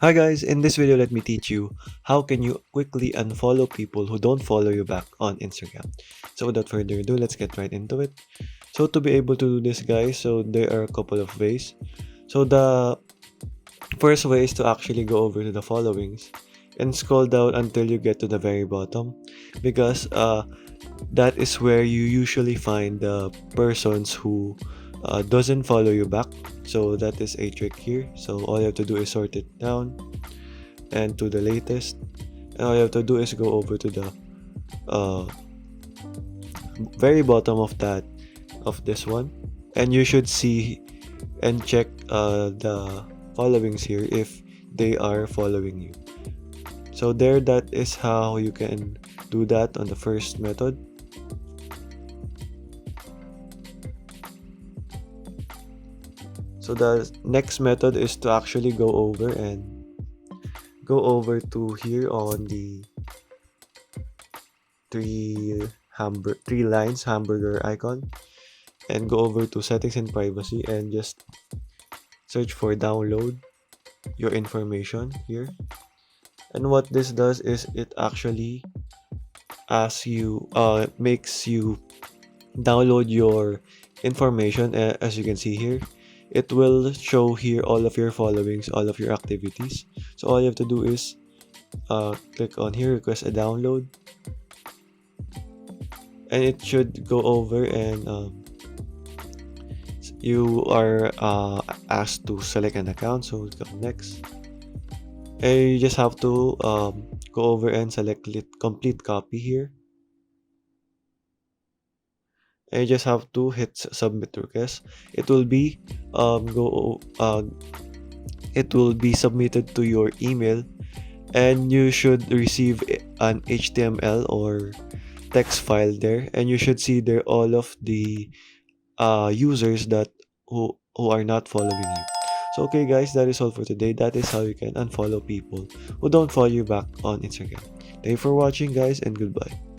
Hi guys, in this video let me teach you how can you quickly unfollow people who don't follow you back on Instagram. So without further ado, let's get right into it. So to be able to do this guys, so there are a couple of ways. So the first way is to actually go over to the followings and scroll down until you get to the very bottom because that is where you usually find the persons who doesn't follow you back. So that is a trick here. So all you have to do is sort it down and to the latest, and all you have to do is go over to the uh, very bottom of this one, and you should see and check the followings here if they are following you. So there, that is how you can do that on the first method. So the next method is to actually go over to here on the three lines hamburger icon, and go over to settings and privacy and just search for download your information here. And what this does is it actually makes you download your information. As you can see here, it will show here all of your followings, all of your activities. So all you have to do is click on here, request a download, and it should go over, and you are asked to select an account. So click next, and you just have to go over and select complete copy here, and you just have to hit submit request. It will be go it will be submitted to your email, and you should receive an HTML or text file there, and you should see there all of the users that who are not following you. So okay guys, that is all for today. That is how you can unfollow people who don't follow you back on Instagram. Thank you for watching guys, and goodbye.